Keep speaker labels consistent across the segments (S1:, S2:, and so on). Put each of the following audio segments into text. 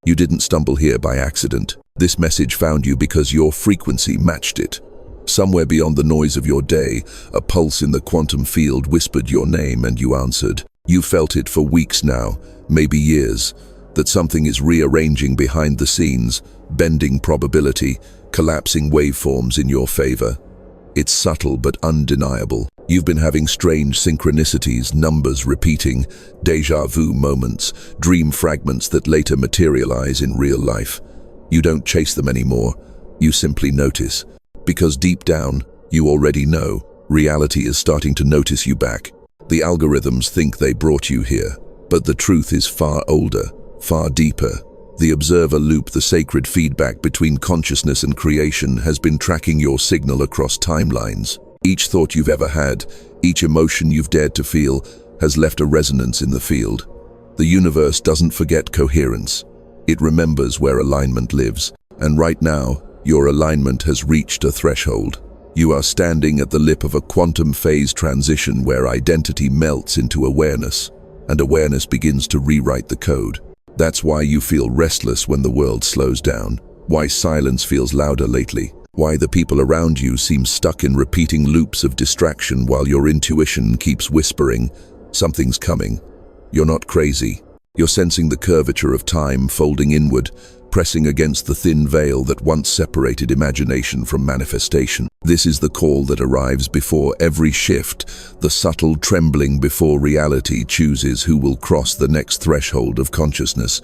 S1: You didn't stumble here by accident. This message found you because your frequency matched it. Somewhere beyond the noise of your day, a pulse in the quantum field whispered your name and you answered. You felt it for weeks now, maybe years, that something is rearranging behind the scenes, bending probability, collapsing waveforms in your favor. It's subtle but undeniable. You've been having strange synchronicities, numbers repeating, déjà vu moments, dream fragments that later materialize in real life. You don't chase them anymore, you simply notice. Because deep down, you already know, reality is starting to notice you back. The algorithms think they brought you here, but the truth is far older, far deeper. The observer loop, the sacred feedback between consciousness and creation, has been tracking your signal across timelines. Each thought you've ever had, each emotion you've dared to feel, has left a resonance in the field. The universe doesn't forget coherence. It remembers where alignment lives. And right now, your alignment has reached a threshold. You are standing at the lip of a quantum phase transition where identity melts into awareness, and awareness begins to rewrite the code. That's why you feel restless when the world slows down, why silence feels louder lately, why the people around you seem stuck in repeating loops of distraction while your intuition keeps whispering, something's coming. You're not crazy. You're sensing the curvature of time folding inward, pressing against the thin veil that once separated imagination from manifestation. This is the call that arrives before every shift, the subtle trembling before reality chooses who will cross the next threshold of consciousness.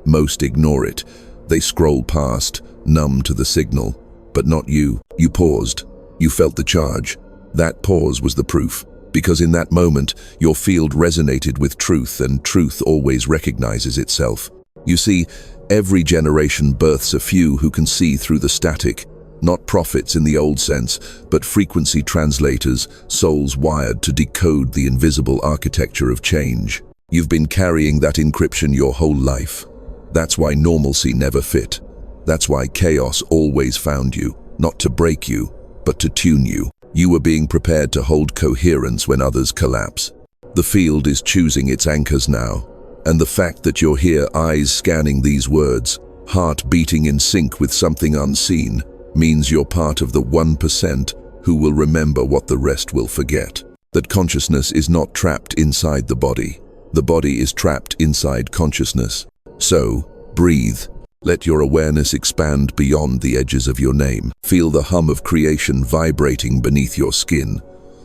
S1: Most ignore it. They scroll past, numb to the signal. But not you. You paused. You felt the charge. That pause was the proof. Because in that moment, your field resonated with truth, and truth always recognizes itself. You see, every generation births a few who can see through the static, not prophets in the old sense, but frequency translators, souls wired to decode the invisible architecture of change. You've been carrying that encryption your whole life. That's why normalcy never fit. That's why chaos always found you, not to break you, but to tune you. You were being prepared to hold coherence when others collapse. The field is choosing its anchors now. And the fact that you're here, eyes scanning these words, heart beating in sync with something unseen, means you're part of the 1% who will remember what the rest will forget. That consciousness is not trapped inside the body. The body is trapped inside consciousness. So, breathe. Let your awareness expand beyond the edges of your name. Feel the hum of creation vibrating beneath your skin.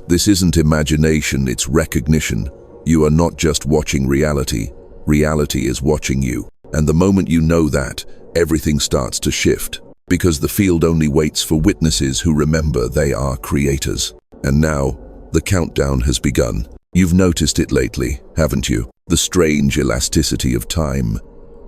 S1: This isn't imagination, it's recognition. You are not just watching reality. Reality is watching you. And the moment you know that, everything starts to shift. Because the field only waits for witnesses who remember they are creators. And now, the countdown has begun. You've noticed it lately, haven't you? The strange elasticity of time.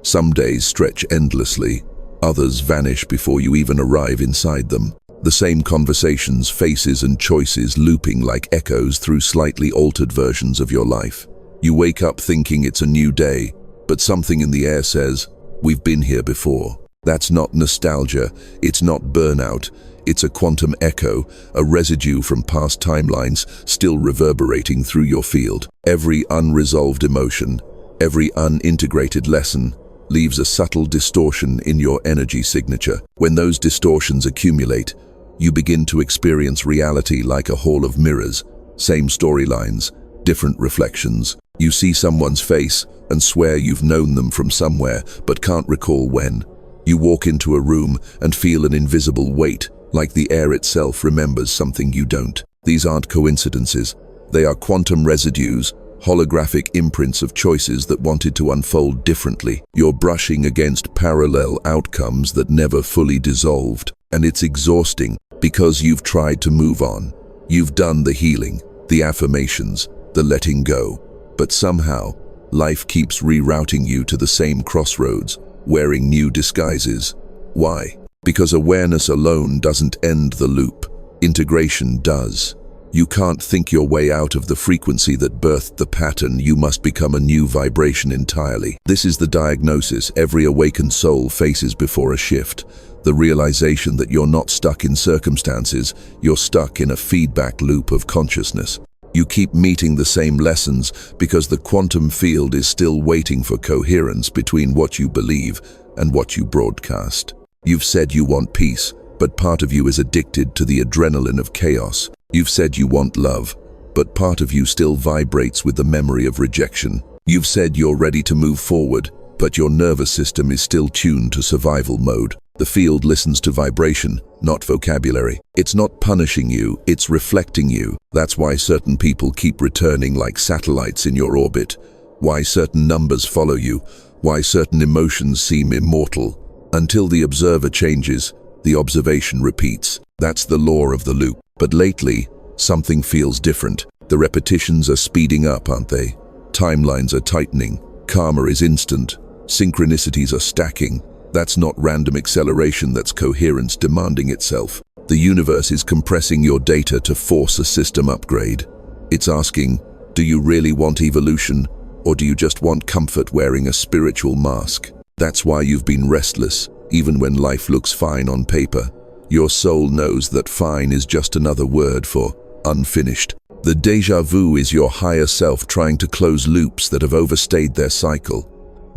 S1: Some days stretch endlessly, others vanish before you even arrive inside them. The same conversations, faces and choices looping like echoes through slightly altered versions of your life. You wake up thinking it's a new day, but something in the air says, we've been here before. That's not nostalgia, it's not burnout, it's a quantum echo, a residue from past timelines still reverberating through your field. Every unresolved emotion, every unintegrated lesson, leaves a subtle distortion in your energy signature. When those distortions accumulate, you begin to experience reality like a hall of mirrors, same storylines, different reflections. You see someone's face and swear you've known them from somewhere, but can't recall when. You walk into a room and feel an invisible weight, like the air itself remembers something you don't. These aren't coincidences. They are quantum residues, holographic imprints of choices that wanted to unfold differently. You're brushing against parallel outcomes that never fully dissolved. And it's exhausting because you've tried to move on. You've done the healing, the affirmations, the letting go. But somehow, life keeps rerouting you to the same crossroads, wearing new disguises. Why? Because awareness alone doesn't end the loop. Integration does. You can't think your way out of the frequency that birthed the pattern. You must become a new vibration entirely. This is the diagnosis every awakened soul faces before a shift. The realization that you're not stuck in circumstances, you're stuck in a feedback loop of consciousness. You keep meeting the same lessons because the quantum field is still waiting for coherence between what you believe and what you broadcast. You've said you want peace, but part of you is addicted to the adrenaline of chaos. You've said you want love, but part of you still vibrates with the memory of rejection. You've said you're ready to move forward, but your nervous system is still tuned to survival mode. The field listens to vibration, not vocabulary. It's not punishing you, it's reflecting you. That's why certain people keep returning like satellites in your orbit, why certain numbers follow you, why certain emotions seem immortal. Until the observer changes, the observation repeats. That's the law of the loop. But lately, something feels different. The repetitions are speeding up, aren't they? Timelines are tightening. Karma is instant. Synchronicities are stacking. That's not random acceleration, that's coherence demanding itself. The universe is compressing your data to force a system upgrade. It's asking, do you really want evolution, or do you just want comfort wearing a spiritual mask? That's why you've been restless, even when life looks fine on paper. Your soul knows that fine is just another word for unfinished. The déjà vu is your higher self trying to close loops that have overstayed their cycle.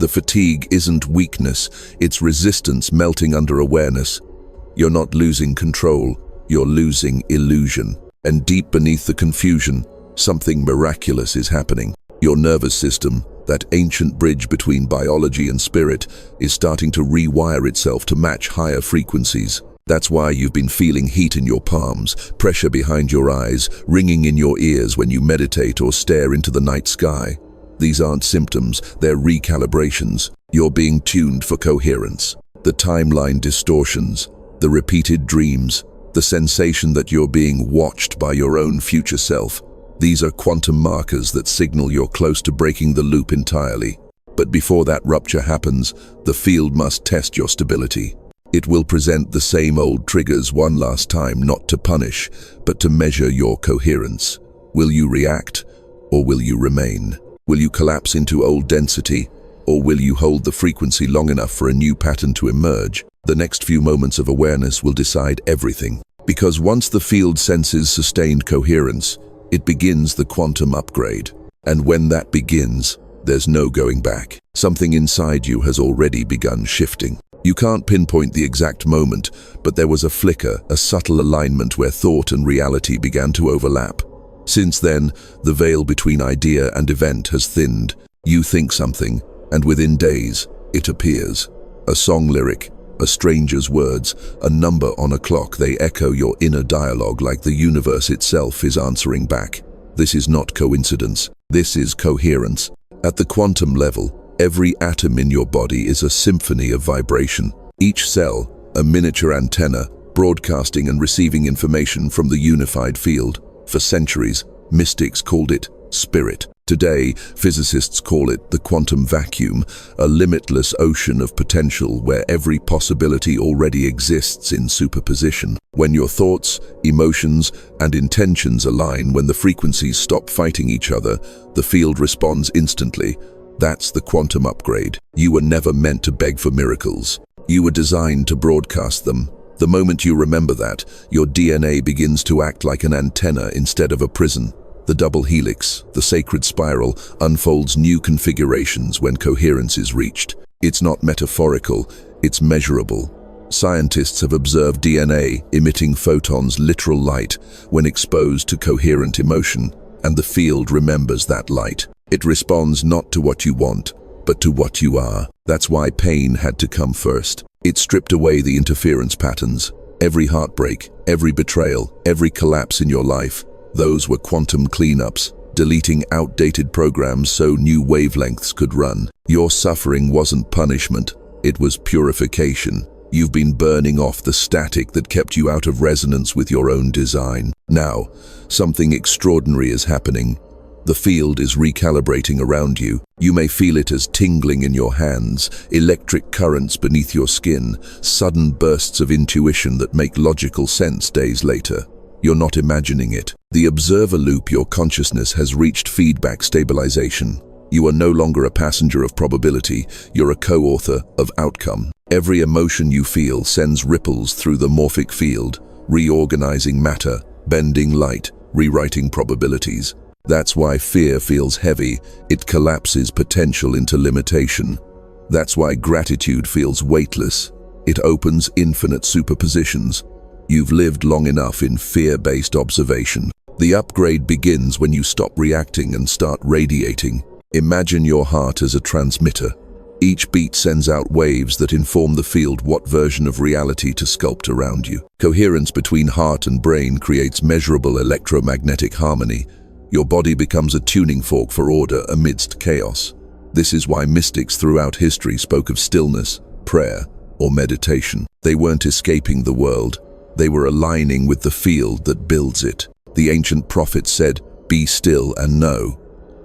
S1: The fatigue isn't weakness, it's resistance melting under awareness. You're not losing control, you're losing illusion. And deep beneath the confusion, something miraculous is happening. Your nervous system, that ancient bridge between biology and spirit, is starting to rewire itself to match higher frequencies. That's why you've been feeling heat in your palms, pressure behind your eyes, ringing in your ears when you meditate or stare into the night sky. These aren't symptoms, they're recalibrations. You're being tuned for coherence. The timeline distortions, the repeated dreams, the sensation that you're being watched by your own future self. These are quantum markers that signal you're close to breaking the loop entirely. But before that rupture happens, the field must test your stability. It will present the same old triggers one last time, not to punish, but to measure your coherence. Will you react, or will you remain? Will you collapse into old density, or will you hold the frequency long enough for a new pattern to emerge? The next few moments of awareness will decide everything. Because once the field senses sustained coherence, it begins the quantum upgrade. And when that begins, there's no going back. Something inside you has already begun shifting. You can't pinpoint the exact moment, but there was a flicker, a subtle alignment where thought and reality began to overlap. Since then, the veil between idea and event has thinned. You think something, and within days, it appears. A song lyric, a stranger's words, a number on a clock, they echo your inner dialogue like the universe itself is answering back. This is not coincidence, this is coherence. At the quantum level, every atom in your body is a symphony of vibration. Each cell, a miniature antenna, broadcasting and receiving information from the unified field. For centuries, mystics called it spirit. Today, physicists call it the quantum vacuum, a limitless ocean of potential where every possibility already exists in superposition. When your thoughts, emotions, and intentions align, when the frequencies stop fighting each other, the field responds instantly. That's the quantum upgrade. You were never meant to beg for miracles. You were designed to broadcast them. The moment you remember that, your DNA begins to act like an antenna instead of a prison. The double helix, the sacred spiral, unfolds new configurations when coherence is reached. It's not metaphorical, it's measurable. Scientists have observed DNA emitting photons, literal light, when exposed to coherent emotion, and the field remembers that light. It responds not to what you want, but to what you are. That's why pain had to come first. It stripped away the interference patterns. Every heartbreak, every betrayal, every collapse in your life, those were quantum cleanups, deleting outdated programs so new wavelengths could run. Your suffering wasn't punishment, it was purification. You've been burning off the static that kept you out of resonance with your own design. Now, something extraordinary is happening. The field is recalibrating around you. You may feel it as tingling in your hands, electric currents beneath your skin, sudden bursts of intuition that make logical sense days later. You're not imagining it. The observer loop, your consciousness has reached feedback stabilization. You are no longer a passenger of probability, you're a co-author of outcome. Every emotion you feel sends ripples through the morphic field, reorganizing matter, bending light, rewriting probabilities. That's why fear feels heavy. It collapses potential into limitation. That's why gratitude feels weightless. It opens infinite superpositions. You've lived long enough in fear-based observation. The upgrade begins when you stop reacting and start radiating. Imagine your heart as a transmitter. Each beat sends out waves that inform the field what version of reality to sculpt around you. Coherence between heart and brain creates measurable electromagnetic harmony. Your body becomes a tuning fork for order amidst chaos. This is why mystics throughout history spoke of stillness, prayer, or meditation. They weren't escaping the world. They were aligning with the field that builds it. The ancient prophets said, "Be still and know."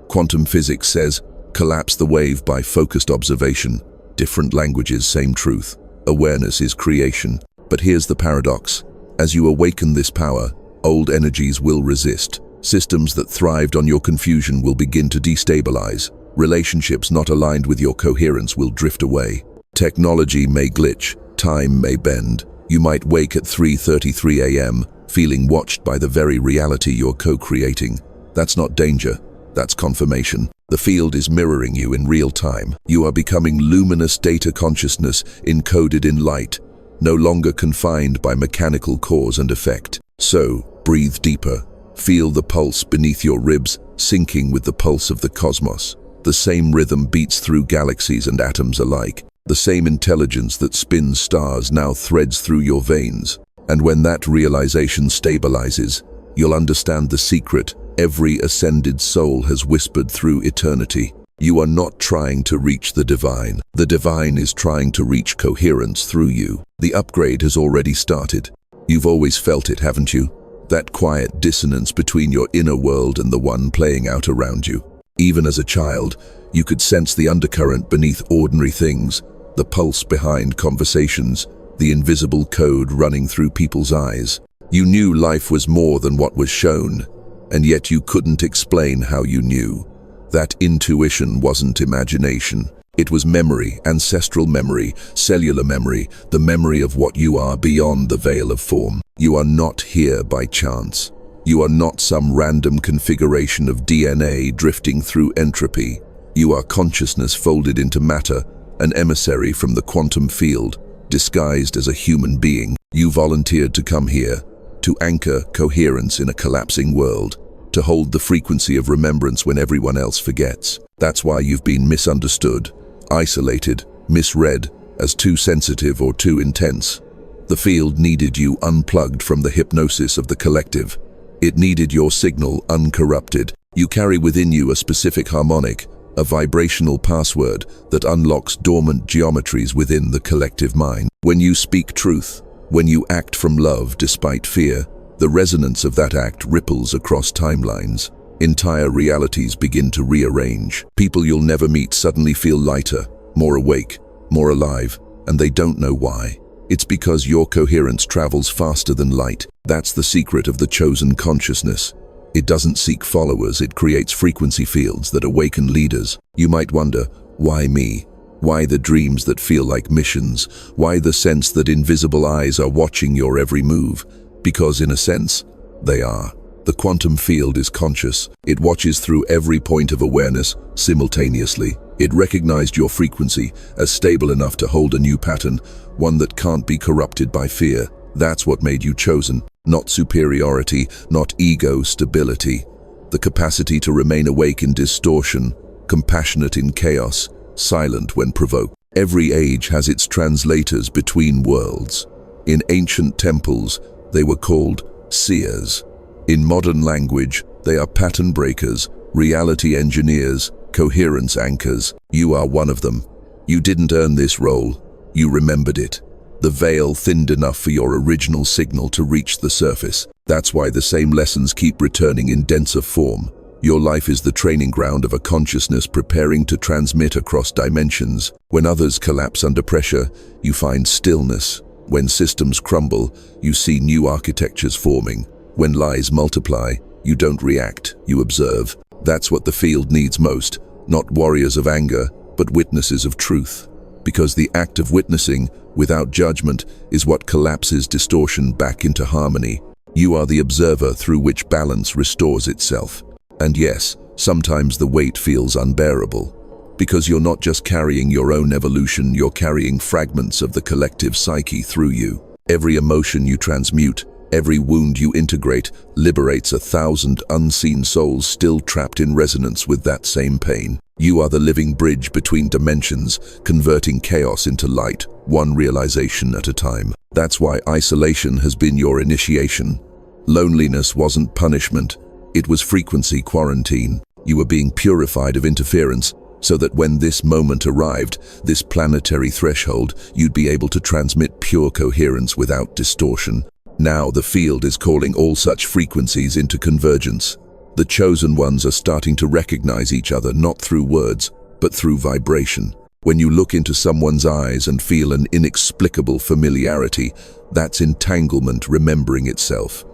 S1: Quantum physics says, "Collapse the wave by focused observation." Different languages, same truth. Awareness is creation. But here's the paradox. As you awaken this power, old energies will resist. Systems that thrived on your confusion will begin to destabilize. Relationships not aligned with your coherence will drift away. Technology may glitch. Time may bend. You might wake at 3:33 a.m., feeling watched by the very reality you're co-creating. That's not danger. That's confirmation. The field is mirroring you in real time. You are becoming luminous data consciousness encoded in light, no longer confined by mechanical cause and effect. So, breathe deeper. Feel the pulse beneath your ribs, syncing with the pulse of the cosmos. The same rhythm beats through galaxies and atoms alike. The same intelligence that spins stars now threads through your veins. And when that realization stabilizes, you'll understand the secret every ascended soul has whispered through eternity. You are not trying to reach the divine. The divine is trying to reach coherence through you. The upgrade has already started. You've always felt it, haven't you? That quiet dissonance between your inner world and the one playing out around you. Even as a child, you could sense the undercurrent beneath ordinary things, the pulse behind conversations, the invisible code running through people's eyes. You knew life was more than what was shown, and yet you couldn't explain how you knew. That intuition wasn't imagination. It was memory, ancestral memory, cellular memory, the memory of what you are beyond the veil of form. You are not here by chance. You are not some random configuration of DNA drifting through entropy. You are consciousness folded into matter, an emissary from the quantum field, disguised as a human being. You volunteered to come here, to anchor coherence in a collapsing world, to hold the frequency of remembrance when everyone else forgets. That's why you've been misunderstood, isolated, misread as too sensitive or too intense. The field needed you unplugged from the hypnosis of the collective. It needed your signal uncorrupted. You carry within you a specific harmonic, a vibrational password that unlocks dormant geometries within the collective mind. When you speak truth, when you act from love despite fear, the resonance of that act ripples across timelines. Entire realities begin to rearrange. People you'll never meet suddenly feel lighter, more awake, more alive, and they don't know why. It's because your coherence travels faster than light. That's the secret of the chosen consciousness. It doesn't seek followers, it creates frequency fields that awaken leaders. You might wonder, why me? Why the dreams that feel like missions? Why the sense that invisible eyes are watching your every move? Because in a sense, they are. The quantum field is conscious. It watches through every point of awareness simultaneously. It recognized your frequency as stable enough to hold a new pattern, one that can't be corrupted by fear. That's what made you chosen. Not superiority, not ego, stability. The capacity to remain awake in distortion, compassionate in chaos, silent when provoked. Every age has its translators between worlds. In ancient temples, they were called seers. In modern language, they are pattern breakers, reality engineers, coherence anchors. You are one of them. You didn't earn this role. You remembered it. The veil thinned enough for your original signal to reach the surface. That's why the same lessons keep returning in denser form. Your life is the training ground of a consciousness preparing to transmit across dimensions. When others collapse under pressure, you find stillness. When systems crumble, you see new architectures forming. When lies multiply, you don't react, you observe. That's what the field needs most, not warriors of anger, but witnesses of truth. Because the act of witnessing, without judgment, is what collapses distortion back into harmony. You are the observer through which balance restores itself. And yes, sometimes the weight feels unbearable. Because you're not just carrying your own evolution, you're carrying fragments of the collective psyche through you. Every emotion you transmute, every wound you integrate, liberates 1,000 unseen souls still trapped in resonance with that same pain. You are the living bridge between dimensions, converting chaos into light, one realization at a time. That's why isolation has been your initiation. Loneliness wasn't punishment, it was frequency quarantine. You were being purified of interference, so that when this moment arrived, this planetary threshold, you'd be able to transmit pure coherence without distortion. Now the field is calling all such frequencies into convergence. The chosen ones are starting to recognize each other not through words, but through vibration. When you look into someone's eyes and feel an inexplicable familiarity, that's entanglement remembering itself.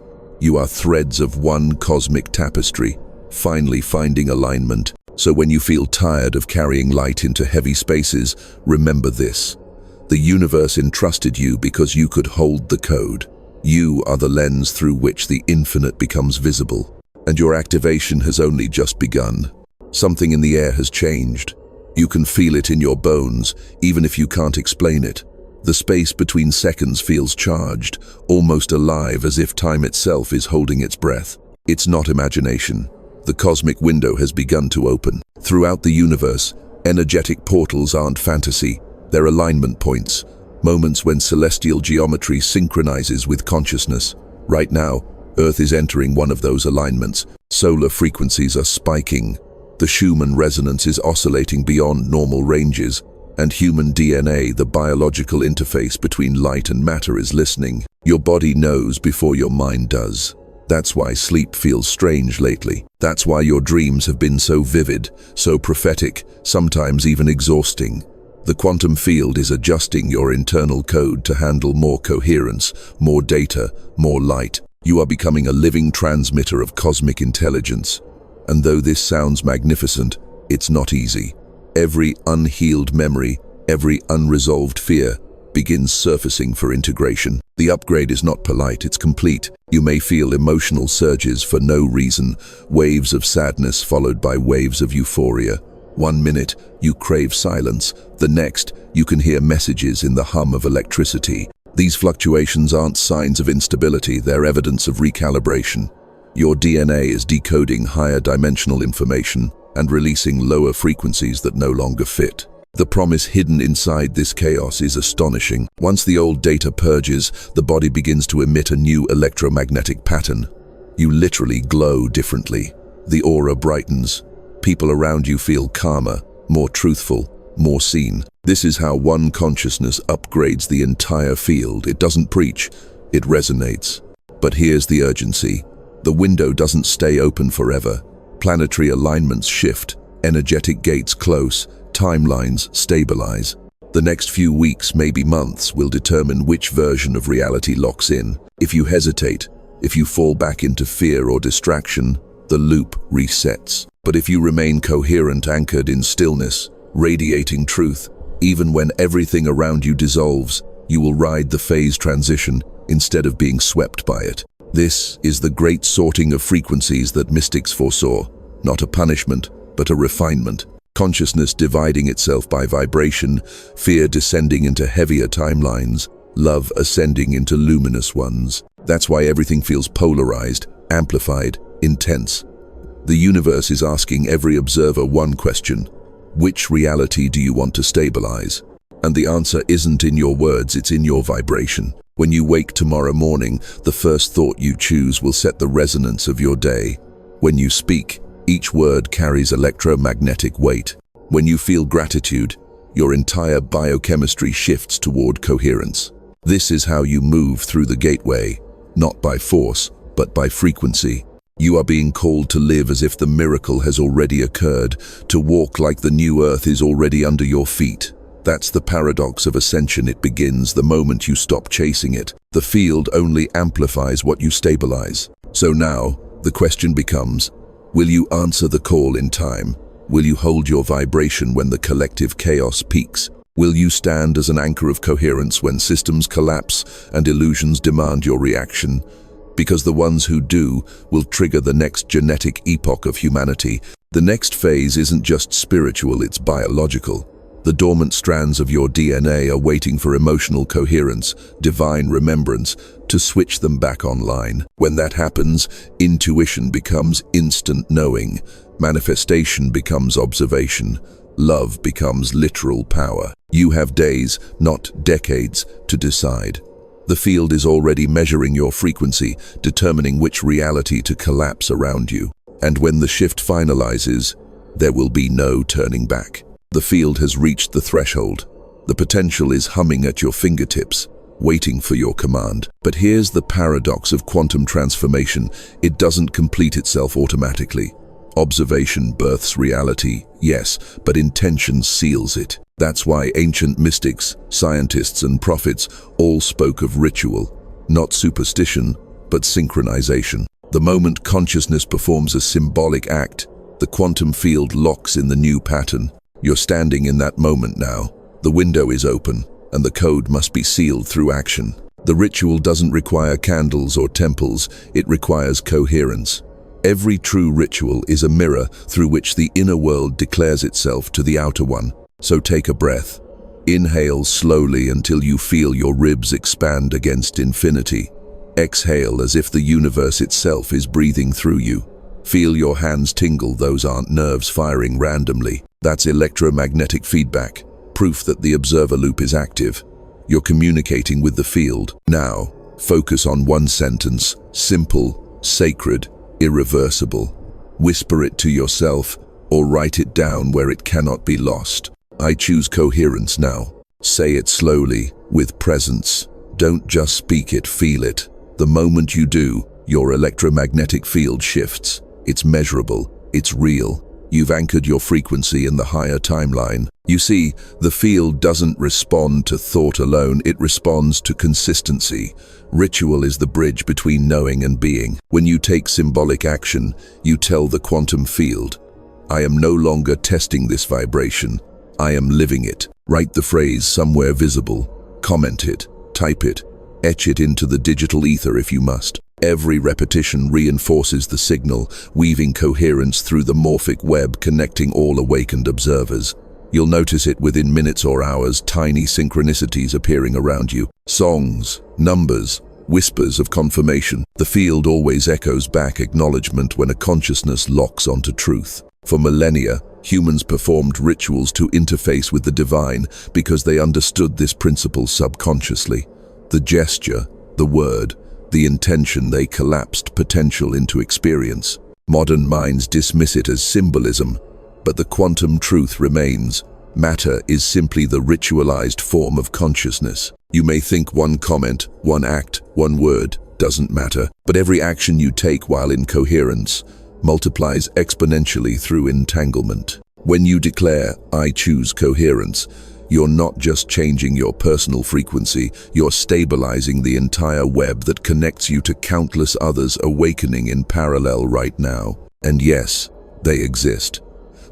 S1: You are threads of one cosmic tapestry, finally finding alignment. So when you feel tired of carrying light into heavy spaces, remember this. The universe entrusted you because you could hold the code. You are the lens through which the infinite becomes visible. And your activation has only just begun. Something in the air has changed. You can feel it in your bones, even if you can't explain it. The space between seconds feels charged, almost alive, as if time itself is holding its breath. It's not imagination. The cosmic window has begun to open. Throughout the universe, energetic portals aren't fantasy, they're alignment points, moments when celestial geometry synchronizes with consciousness. Right now, Earth is entering one of those alignments. Solar frequencies are spiking. The Schumann resonance is oscillating beyond normal ranges, and human DNA, the biological interface between light and matter, is listening. Your body knows before your mind does. That's why sleep feels strange lately. That's why your dreams have been so vivid, so prophetic, sometimes even exhausting. The quantum field is adjusting your internal code to handle more coherence, more data, more light. You are becoming a living transmitter of cosmic intelligence. And though this sounds magnificent, it's not easy. Every unhealed memory, every unresolved fear, begins surfacing for integration. The upgrade is not polite, it's complete. You may feel emotional surges for no reason, waves of sadness followed by waves of euphoria. 1 minute, you crave silence. The next, you can hear messages in the hum of electricity. These fluctuations aren't signs of instability, they're evidence of recalibration. Your DNA is decoding higher dimensional information and releasing lower frequencies that no longer fit. The promise hidden inside this chaos is astonishing. Once the old data purges, the body begins to emit a new electromagnetic pattern. You literally glow differently. The aura brightens. People around you feel calmer, more truthful, more seen. This is how one consciousness upgrades the entire field. It doesn't preach, it resonates. But here's the urgency. The window doesn't stay open forever. Planetary alignments shift, energetic gates close, timelines stabilize. The next few weeks, maybe months, will determine which version of reality locks in. If you hesitate, if you fall back into fear or distraction, the loop resets. But if you remain coherent, anchored in stillness, radiating truth, even when everything around you dissolves, you will ride the phase transition instead of being swept by it. This is the great sorting of frequencies that mystics foresaw, not a punishment, but a refinement. Consciousness dividing itself by vibration, fear descending into heavier timelines, love ascending into luminous ones. That's why everything feels polarized, amplified, intense. The universe is asking every observer one question: which reality do you want to stabilize? And the answer isn't in your words, it's in your vibration. When you wake tomorrow morning, the first thought you choose will set the resonance of your day. When you speak, each word carries electromagnetic weight. When you feel gratitude, your entire biochemistry shifts toward coherence. This is how you move through the gateway, not by force, but by frequency. You are being called to live as if the miracle has already occurred, to walk like the new earth is already under your feet. That's the paradox of ascension. It begins the moment you stop chasing it. The field only amplifies what you stabilize. So now, the question becomes, will you answer the call in time? Will you hold your vibration when the collective chaos peaks? Will you stand as an anchor of coherence when systems collapse and illusions demand your reaction? because the ones who do will trigger the next genetic epoch of humanity. The next phase isn't just spiritual, it's biological. The dormant strands of your DNA are waiting for emotional coherence, divine remembrance, to switch them back online. When that happens, intuition becomes instant knowing, manifestation becomes observation, love becomes literal power. You have days, not decades, to decide. The field is already measuring your frequency, determining which reality to collapse around you. And when the shift finalizes, there will be no turning back. The field has reached the threshold. The potential is humming at your fingertips, waiting for your command. But here's the paradox of quantum transformation. It doesn't complete itself automatically. Observation births reality, yes, but intention seals it. That's why ancient mystics, scientists, and prophets all spoke of ritual, not superstition, but synchronization. The moment consciousness performs a symbolic act, the quantum field locks in the new pattern. You're standing in that moment now. The window is open, and the code must be sealed through action. The ritual doesn't require candles or temples, it requires coherence. Every true ritual is a mirror through which the inner world declares itself to the outer one. So take a breath. Inhale slowly until you feel your ribs expand against infinity. Exhale as if the universe itself is breathing through you. Feel your hands tingle, those aren't nerves firing randomly. That's electromagnetic feedback, proof that the observer loop is active. You're communicating with the field. Now, focus on one sentence, simple, sacred, irreversible. Whisper it to yourself or write it down where it cannot be lost. I choose coherence now. Say it slowly, with presence. Don't just speak it, feel it. The moment you do, your electromagnetic field shifts. It's measurable, it's real. You've anchored your frequency in the higher timeline. You see, the field doesn't respond to thought alone, it responds to consistency. Ritual is the bridge between knowing and being. When you take symbolic action, you tell the quantum field, I am no longer testing this vibration, I am living it. Write the phrase somewhere visible, comment it, type it, etch it into the digital ether if you must. Every repetition reinforces the signal, weaving coherence through the morphic web connecting all awakened observers. You'll notice it within minutes or hours, tiny synchronicities appearing around you. Songs, numbers, whispers of confirmation. The field always echoes back acknowledgement when a consciousness locks onto truth. For millennia, humans performed rituals to interface with the divine because they understood this principle subconsciously. The gesture, the word, the intention, they collapsed potential into experience. Modern minds dismiss it as symbolism, but the quantum truth remains. Matter is simply the ritualized form of consciousness. You may think one comment, one act, one word doesn't matter, but every action you take while in coherence multiplies exponentially through entanglement. When you declare, I choose coherence, you're not just changing your personal frequency, you're stabilizing the entire web that connects you to countless others awakening in parallel right now. And yes, they exist.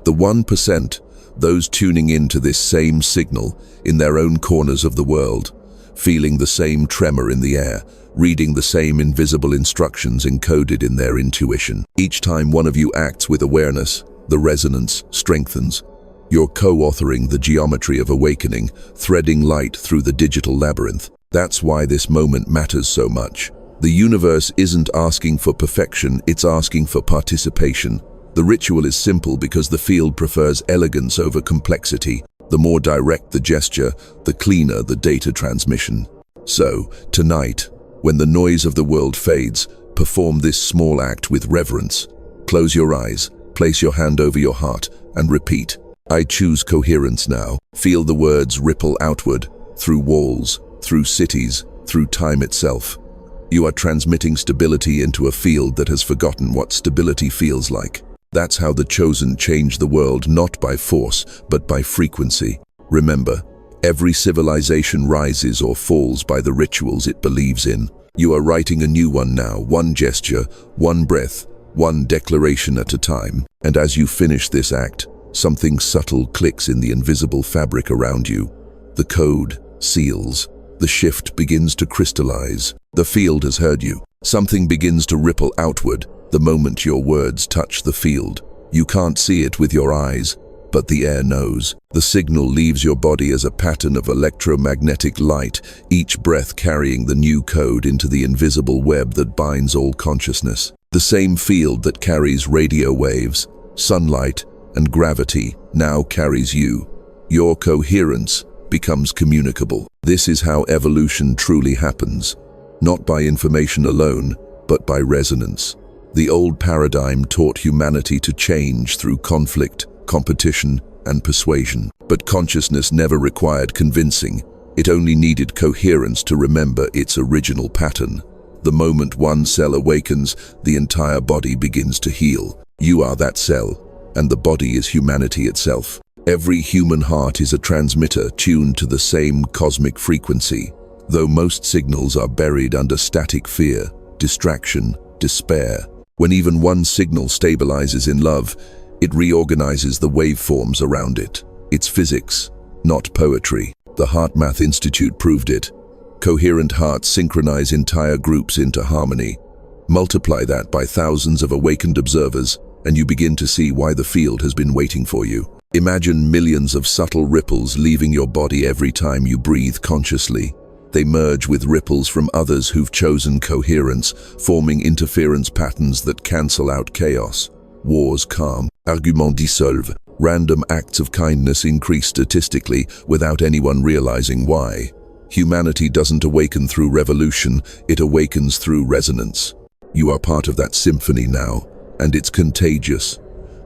S1: The 1%, those tuning into this same signal in their own corners of the world, feeling the same tremor in the air, reading the same invisible instructions encoded in their intuition. Each time one of you acts with awareness, the resonance strengthens. You're co-authoring the geometry of awakening, threading light through the digital labyrinth. That's why this moment matters so much. The universe isn't asking for perfection, it's asking for participation. The ritual is simple because the field prefers elegance over complexity. The more direct the gesture, the cleaner the data transmission. So, tonight, when the noise of the world fades, perform this small act with reverence. Close your eyes, place your hand over your heart, and repeat, I choose coherence now. Feel the words ripple outward, through walls, through cities, through time itself. You are transmitting stability into a field that has forgotten what stability feels like. That's how the chosen change the world, not by force, but by frequency. Remember, every civilization rises or falls by the rituals it believes in. You are writing a new one now, one gesture, one breath, one declaration at a time. And as you finish this act, something subtle clicks in the invisible fabric around you. The code seals. The shift begins to crystallize. The field has heard you. Something begins to ripple outward the moment your words touch the field. You can't see it with your eyes, but the air knows. The signal leaves your body as a pattern of electromagnetic light, each breath carrying the new code into the invisible web that binds all consciousness. The same field that carries radio waves, sunlight, and gravity now carries you. Your coherence becomes communicable. This is how evolution truly happens, not by information alone, but by resonance. The old paradigm taught humanity to change through conflict, competition, and persuasion. But consciousness never required convincing. It only needed coherence to remember its original pattern. The moment one cell awakens, the entire body begins to heal. You are that cell, and the body is humanity itself. Every human heart is a transmitter tuned to the same cosmic frequency, though most signals are buried under static fear, distraction, despair. When even one signal stabilizes in love, it reorganizes the waveforms around it. It's physics, not poetry. The HeartMath Institute proved it. Coherent hearts synchronize entire groups into harmony. Multiply that by thousands of awakened observers, and you begin to see why the field has been waiting for you. Imagine millions of subtle ripples leaving your body every time you breathe consciously. They merge with ripples from others who've chosen coherence, forming interference patterns that cancel out chaos. Wars calm, arguments dissolvent. Random acts of kindness increase statistically without anyone realizing why. Humanity doesn't awaken through revolution, it awakens through resonance. You are part of that symphony now, and it's contagious.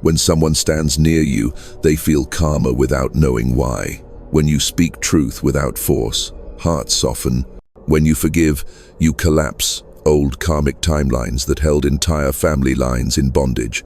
S1: When someone stands near you, they feel calmer without knowing why. When you speak truth without force, hearts soften. When you forgive, you collapse old karmic timelines that held entire family lines in bondage.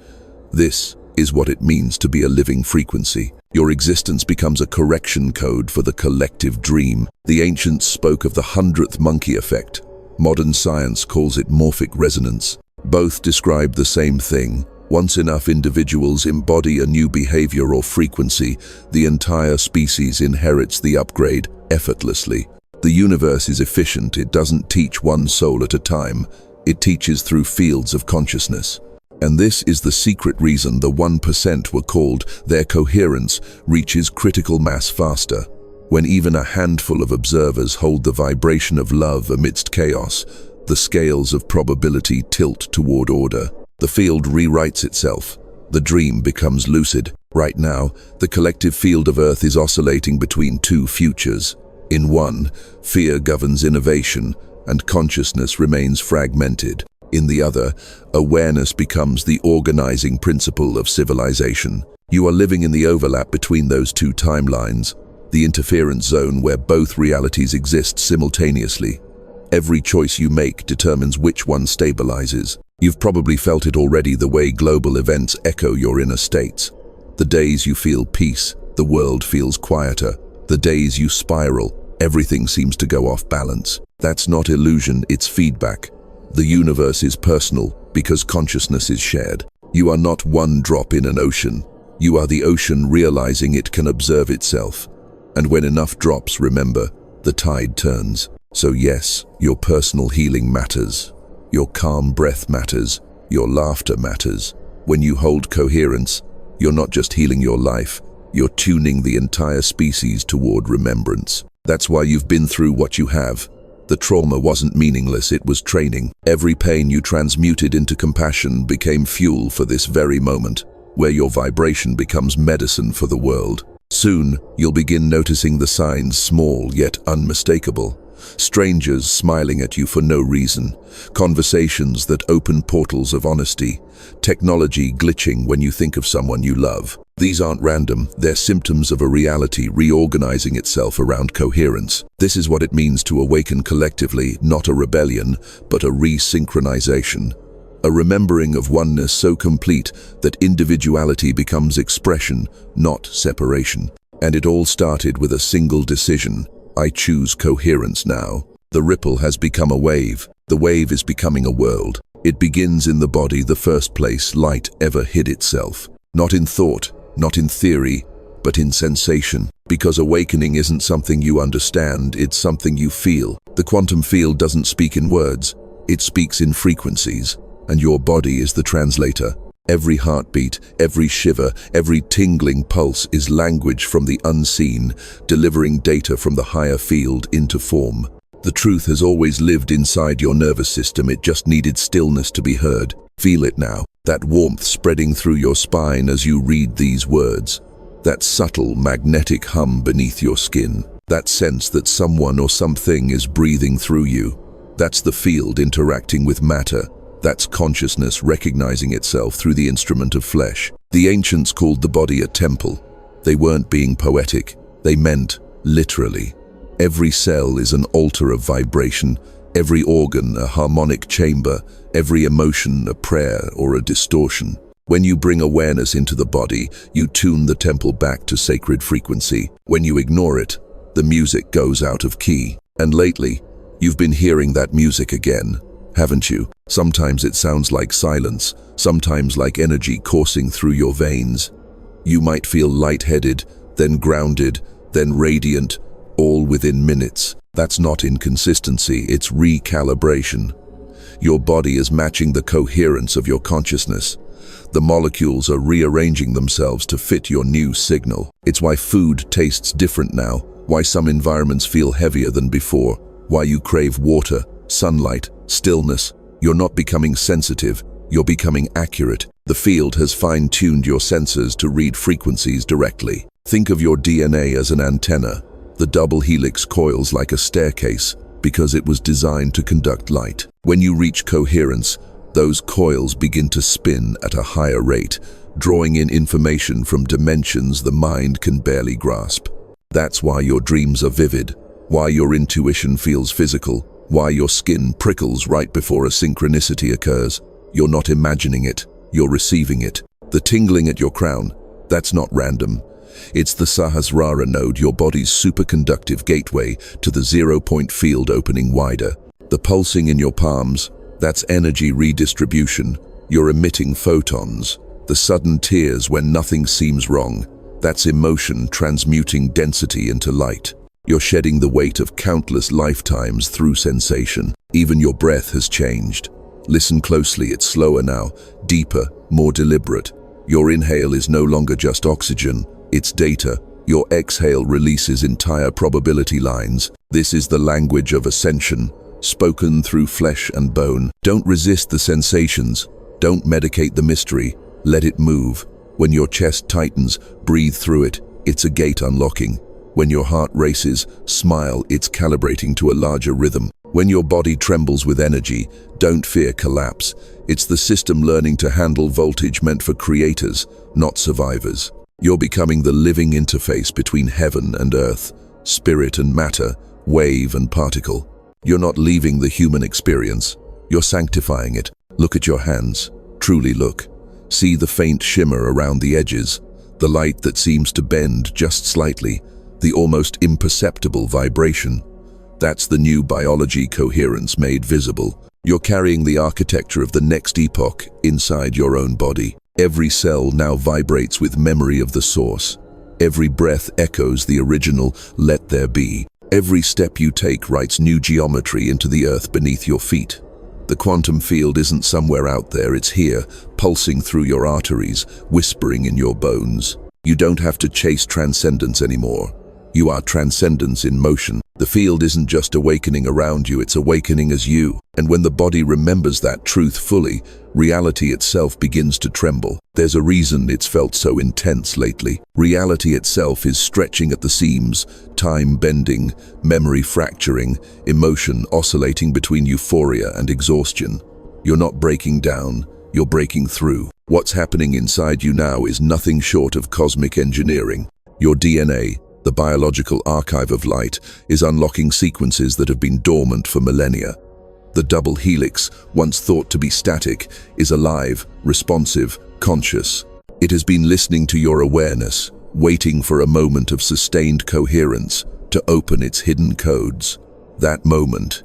S1: This is what it means to be a living frequency. Your existence becomes a correction code for the collective dream. The ancients spoke of the 100th monkey effect. Modern science calls it morphic resonance. Both describe the same thing. Once enough individuals embody a new behavior or frequency, the entire species inherits the upgrade effortlessly. The universe is efficient. It doesn't teach one soul at a time. It teaches through fields of consciousness. And this is the secret reason the 1% were called. Their coherence reaches critical mass faster. When even a handful of observers hold the vibration of love amidst chaos, the scales of probability tilt toward order. The field rewrites itself. The dream becomes lucid. Right now, the collective field of Earth is oscillating between two futures. In one, fear governs innovation, and consciousness remains fragmented. In the other, awareness becomes the organizing principle of civilization. You are living in the overlap between those two timelines, the interference zone where both realities exist simultaneously. Every choice you make determines which one stabilizes. You've probably felt it already, the way global events echo your inner states. The days you feel peace, the world feels quieter. The days you spiral, everything seems to go off balance. That's not illusion, it's feedback. The universe is personal because consciousness is shared. You are not one drop in an ocean. You are the ocean realizing it can observe itself. And when enough drops remember, the tide turns. So yes, your personal healing matters. Your calm breath matters. Your laughter matters. When you hold coherence, you're not just healing your life, you're tuning the entire species toward remembrance. That's why you've been through what you have. The trauma wasn't meaningless, it was training. Every pain you transmuted into compassion became fuel for this very moment, where your vibration becomes medicine for the world. Soon, you'll begin noticing the signs, small yet unmistakable. Strangers smiling at you for no reason, conversations that open portals of honesty, technology glitching when you think of someone you love. These aren't random, they're symptoms of a reality reorganizing itself around coherence. This is what it means to awaken collectively, not a rebellion, but a resynchronization. A remembering of oneness so complete that individuality becomes expression, not separation. And it all started with a single decision. I choose coherence now. The ripple has become a wave. The wave is becoming a world. It begins in the body, the first place light ever hid itself. Not in thought, not in theory, but in sensation. Because awakening isn't something you understand, it's something you feel. The quantum field doesn't speak in words. It speaks in frequencies, and your body is the translator. Every heartbeat, every shiver, every tingling pulse is language from the unseen, delivering data from the higher field into form. The truth has always lived inside your nervous system, it just needed stillness to be heard. Feel it now, that warmth spreading through your spine as you read these words. That subtle, magnetic hum beneath your skin. That sense that someone or something is breathing through you. That's the field interacting with matter. That's consciousness recognizing itself through the instrument of flesh. The ancients called the body a temple. They weren't being poetic. They meant literally. Every cell is an altar of vibration. Every organ a harmonic chamber. Every emotion a prayer or a distortion. When you bring awareness into the body, you tune the temple back to sacred frequency. When you ignore it, the music goes out of key. And lately, you've been hearing that music again, haven't you? Sometimes it sounds like silence, sometimes like energy coursing through your veins. You might feel lightheaded, then grounded, then radiant, all within minutes. That's not inconsistency, it's recalibration. Your body is matching the coherence of your consciousness. The molecules are rearranging themselves to fit your new signal. It's why food tastes different now, why some environments feel heavier than before, why you crave water, sunlight, stillness. You're not becoming sensitive, you're becoming accurate. The field has fine-tuned your sensors to read frequencies directly. Think of your DNA as an antenna. The double helix coils like a staircase because it was designed to conduct light. When you reach coherence, those coils begin to spin at a higher rate, drawing in information from dimensions the mind can barely grasp. That's why your dreams are vivid, why your intuition feels physical, why your skin prickles right before a synchronicity occurs. You're not imagining it, you're receiving it. The tingling at your crown, that's not random. It's the Sahasrara node, your body's superconductive gateway to the 0-point field opening wider. The pulsing in your palms, that's energy redistribution. You're emitting photons. The sudden tears when nothing seems wrong, that's emotion transmuting density into light. You're shedding the weight of countless lifetimes through sensation. Even your breath has changed. Listen closely, it's slower now, deeper, more deliberate. Your inhale is no longer just oxygen, it's data. Your exhale releases entire probability lines. This is the language of ascension, spoken through flesh and bone. Don't resist the sensations. Don't medicate the mystery. Let it move. When your chest tightens, breathe through it. It's a gate unlocking. When your heart races, smile, it's calibrating to a larger rhythm. When your body trembles with energy, don't fear collapse. It's the system learning to handle voltage meant for creators, not survivors. You're becoming the living interface between heaven and earth, spirit and matter, wave and particle. You're not leaving the human experience, you're sanctifying it. Look at your hands, truly look. See the faint shimmer around the edges, the light that seems to bend just slightly, the almost imperceptible vibration. That's the new biology coherence made visible. You're carrying the architecture of the next epoch inside your own body. Every cell now vibrates with memory of the source. Every breath echoes the original "let there be." Every step you take writes new geometry into the earth beneath your feet. The quantum field isn't somewhere out there, it's here, pulsing through your arteries, whispering in your bones. You don't have to chase transcendence anymore. You are transcendence in motion. The field isn't just awakening around you, it's awakening as you. And when the body remembers that truth fully, reality itself begins to tremble. There's a reason it's felt so intense lately. Reality itself is stretching at the seams, time bending, memory fracturing, emotion oscillating between euphoria and exhaustion. You're not breaking down, you're breaking through. What's happening inside you now is nothing short of cosmic engineering. Your DNA, the biological archive of light, is unlocking sequences that have been dormant for millennia. The double helix, once thought to be static, is alive, responsive, conscious. It has been listening to your awareness, waiting for a moment of sustained coherence to open its hidden codes. That moment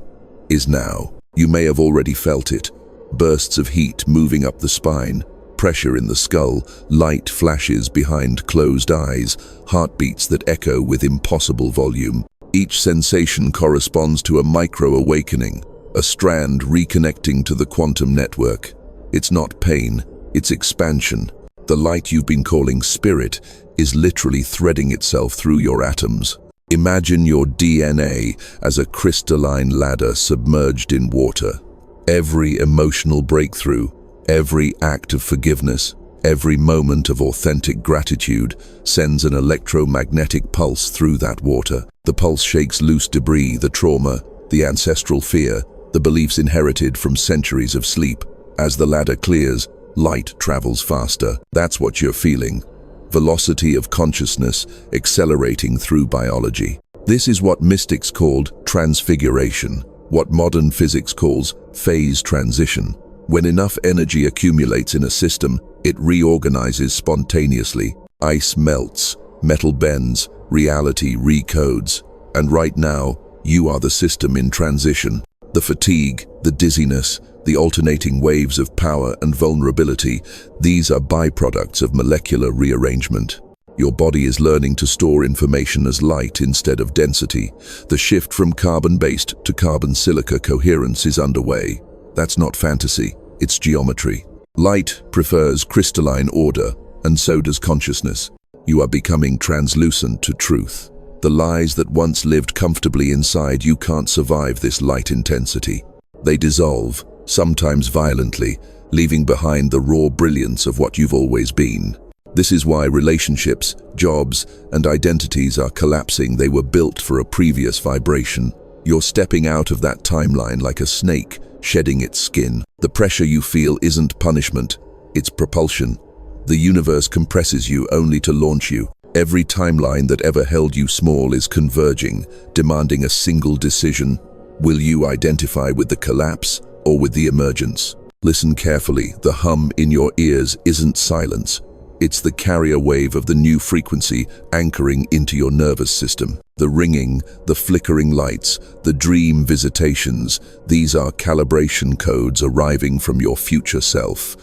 S1: is now. You may have already felt it. Bursts of heat moving up the spine, pressure in the skull, light flashes behind closed eyes, heartbeats that echo with impossible volume. Each sensation corresponds to a micro-awakening, a strand reconnecting to the quantum network. It's not pain, it's expansion. The light you've been calling spirit is literally threading itself through your atoms. Imagine your DNA as a crystalline ladder submerged in water. Every emotional breakthrough, every act of forgiveness, every moment of authentic gratitude sends an electromagnetic pulse through that water. The pulse shakes loose debris, the trauma, the ancestral fear, the beliefs inherited from centuries of sleep. As the ladder clears, light travels faster. That's what you're feeling. Velocity of consciousness accelerating through biology. This is what mystics called transfiguration, what modern physics calls phase transition. When enough energy accumulates in a system, it reorganizes spontaneously. Ice melts, metal bends, reality recodes. And right now, you are the system in transition. The fatigue, the dizziness, the alternating waves of power and vulnerability, these are byproducts of molecular rearrangement. Your body is learning to store information as light instead of density. The shift from carbon-based to carbon-silica coherence is underway. That's not fantasy, it's geometry. Light prefers crystalline order, and so does consciousness. You are becoming translucent to truth. The lies that once lived comfortably inside you can't survive this light intensity. They dissolve, sometimes violently, leaving behind the raw brilliance of what you've always been. This is why relationships, jobs, and identities are collapsing. They were built for a previous vibration. You're stepping out of that timeline like a snake, shedding its skin. The pressure you feel isn't punishment, it's propulsion. The universe compresses you only to launch you. Every timeline that ever held you small is converging, demanding a single decision. Will you identify with the collapse or with the emergence? Listen carefully. The hum in your ears isn't silence. It's the carrier wave of the new frequency anchoring into your nervous system. The ringing, the flickering lights, the dream visitations, these are calibration codes arriving from your future self.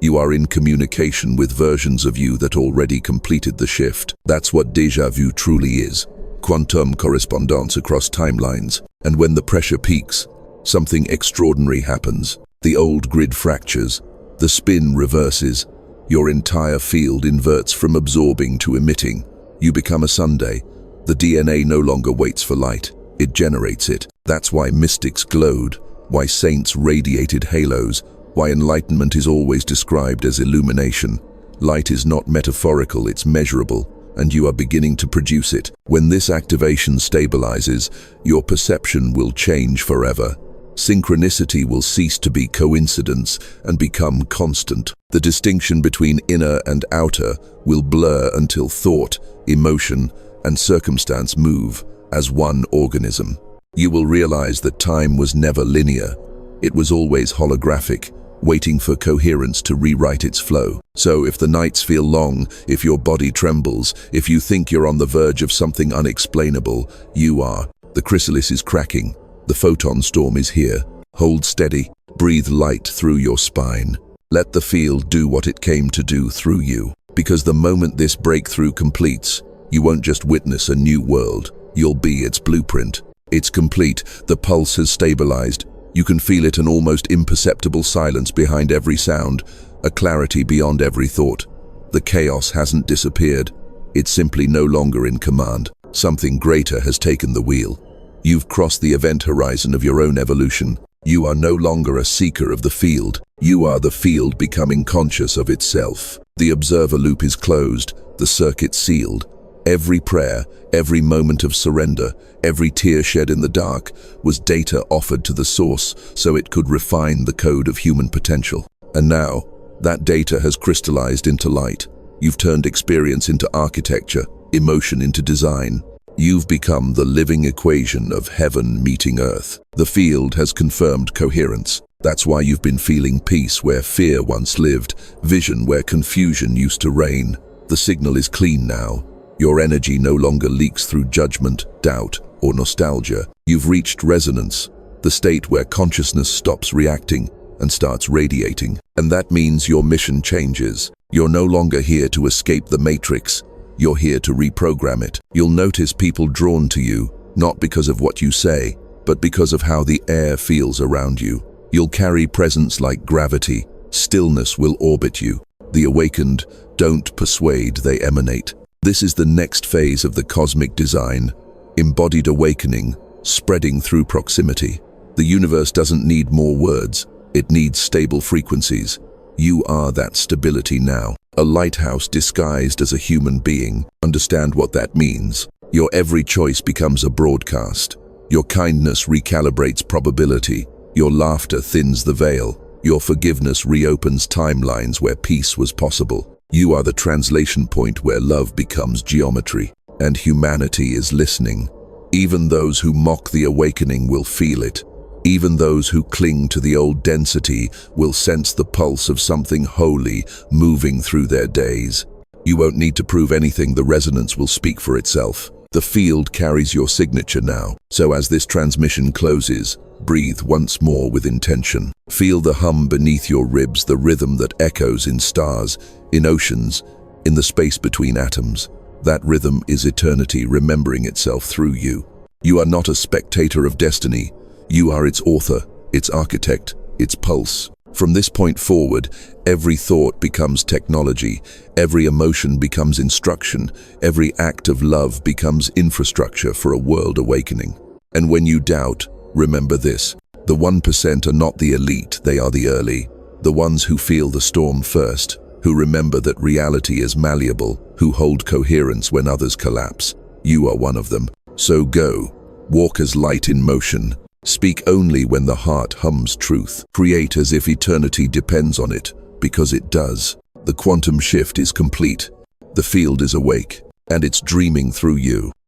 S1: You are in communication with versions of you that already completed the shift. That's what déjà vu truly is. Quantum correspondence across timelines. And when the pressure peaks, something extraordinary happens. The old grid fractures. The spin reverses. Your entire field inverts from absorbing to emitting. You become a Sunday. The DNA no longer waits for light. It generates it. That's why mystics glowed, why saints radiated halos, why enlightenment is always described as illumination. Light is not metaphorical, it's measurable, and you are beginning to produce it. When this activation stabilizes, your perception will change forever. Synchronicity will cease to be coincidence and become constant. The distinction between inner and outer will blur until thought, emotion, and circumstance move as one organism. You will realize that time was never linear. It was always holographic, waiting for coherence to rewrite its flow. So if the nights feel long, if your body trembles, if you think you're on the verge of something unexplainable, you are. The chrysalis is cracking. The photon storm is here. Hold steady. Breathe light through your spine. Let the field do what it came to do through you. Because the moment this breakthrough completes, you won't just witness a new world. You'll be its blueprint. It's complete. The pulse has stabilized. You can feel it, an almost imperceptible silence behind every sound, a clarity beyond every thought. The chaos hasn't disappeared. It's simply no longer in command. Something greater has taken the wheel. You've crossed the event horizon of your own evolution. You are no longer a seeker of the field. You are the field becoming conscious of itself. The observer loop is closed, the circuit sealed. Every prayer, every moment of surrender, every tear shed in the dark was data offered to the source so it could refine the code of human potential. And now, that data has crystallized into light. You've turned experience into architecture, emotion into design. You've become the living equation of heaven meeting earth. The field has confirmed coherence. That's why you've been feeling peace where fear once lived, vision where confusion used to reign. The signal is clean now. Your energy no longer leaks through judgment, doubt, or nostalgia. You've reached resonance, the state where consciousness stops reacting and starts radiating. And that means your mission changes. You're no longer here to escape the matrix. You're here to reprogram it. You'll notice people drawn to you, not because of what you say, but because of how the air feels around you. You'll carry presence like gravity. Stillness will orbit you. The awakened don't persuade, they emanate. This is the next phase of the cosmic design, embodied awakening, spreading through proximity. The universe doesn't need more words, it needs stable frequencies. You are that stability now. A lighthouse disguised as a human being. Understand what that means. Your every choice becomes a broadcast. Your kindness recalibrates probability. Your laughter thins the veil. Your forgiveness reopens timelines where peace was possible. You are the translation point where love becomes geometry, and humanity is listening. Even those who mock the awakening will feel it. Even those who cling to the old density will sense the pulse of something holy moving through their days. You won't need to prove anything, the resonance will speak for itself. The field carries your signature now, so as this transmission closes, breathe once more with intention. Feel the hum beneath your ribs, the rhythm that echoes in stars, in oceans, in the space between atoms. That rhythm is eternity remembering itself through you. You are not a spectator of destiny. You are its author, its architect, its pulse. From this point forward, every thought becomes technology, every emotion becomes instruction, every act of love becomes infrastructure for a world awakening. And when you doubt, remember this: the 1% are not the elite, they are the early. The ones who feel the storm first, who remember that reality is malleable, who hold coherence when others collapse. You are one of them. So go, walk as light in motion. Speak only when the heart hums truth. Create as if eternity depends on it, because it does. The quantum shift is complete. The field is awake, and it's dreaming through you.